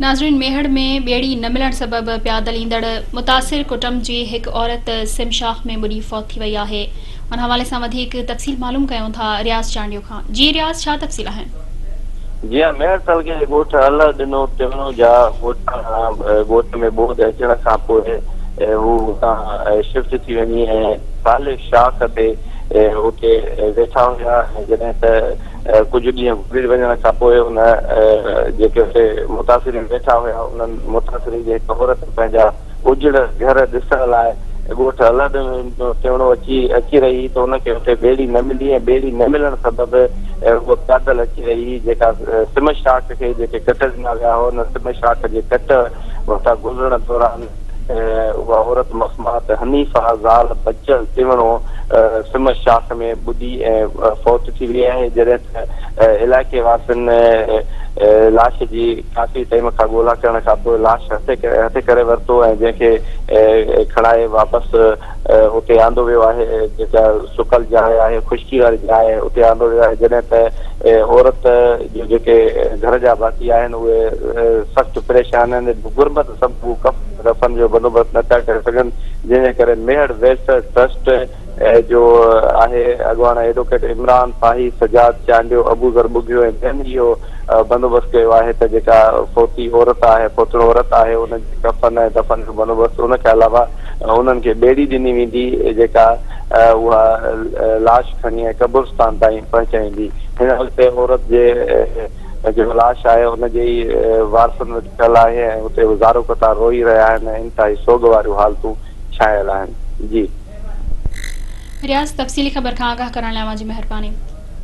नाज़रीन, मेहड़ में बेड़ी न मिलण सबब प्यादल ईंदड़ मुतासिर कुटुंब जी हिक औरत सिमशाख में बुरी फौत थी वई आहे। उन हवाले सां वधीक तफ़सील मालूम कयूं था रियाज़ चांडियो खां। जी रियाज़, छा तफ़सील आहिनि? जी हाँ, मेहर साल के ॻोठ हल ॾिनो टिमणो जा ॻोठ में ॿोॾि अचण खां पोइ हू हुतां शिफ्ट थी वञी ऐं साले शाख ते उते वेठा हुया। जॾहिं त कुझु ॾींहं गुज़री वञण खां पोइ उन जेके हुते मुतासिरीन वेठा हुया उन्हनि मुतासिरीन जे हिकु औरत पंहिंजा उजड़ घर ॾिसण लाइ ॻोठ हल टिमणो अची रही त हुनखे हुते ॿेड़ी न मिली ऐं ॿेड़ी न मिलण सबबि उहा पैदल अची रही जेका सिम शाख खे जेके कट ॾिना विया हुआ उन सिम शाख जे कट वटां गुज़रण दौरान उहा औरत मस्मात हनीफ़ा ज़ाल बचल टिमणो सिम शाख में ॿुधी ऐं फौत थी वई आहे। जॾहिं त इलाइक़े वासियुनि लाश जी काफ़ी टाइम खां ॻोल्हा करण खां पोइ लाश हथे करे वरितो ऐं जंहिंखे खणाए वापसि उते आंदो वियो आहे। जेका सुकल जाइ आहे, खुश्की वारी जाइ आहे, उते आंदो वियो आहे। जॾहिं त औरत जो जेके घर जा भाती आहिनि उहे सख़्तु परेशान आहिनि। गुरबत सभु कफ़न जो बंदोबस्तु नथा करे सघनि, जंहिंजे करे मेहड़ वेलफेयर ट्रस्ट जो आहे अॻवान एडवोकेट इमरान फाही सजाद चांडियो अबूज़र बुगियो ऐं ॿियनि इहो बंदोबस्तु कयो आहे त जेका फोती औरत आहे, फोतड़ औरत आहे, उनजे कफ़न ऐं दफ़न जो बंदोबस्तु उनखे अलावा उन्हनि खे ॿेड़ी ॾिनी वेंदी जेका उहा लाश खणी ऐं कब्रिस्तान ताईं पहुचाईंदी। हिन वक़्तु औरत जे जेको लाश आहे हुनजे ई वारसनि वटि थियल आहे ऐं हुते गुज़ारो कता रोई रहिया आहिनि ऐं इंतिहाई सोग वारियूं हालतूं छायल आहिनि। जी रियाज़, तफ़सीली ख़बर खां आगाह करण लाइ अवां जी महिरबानी।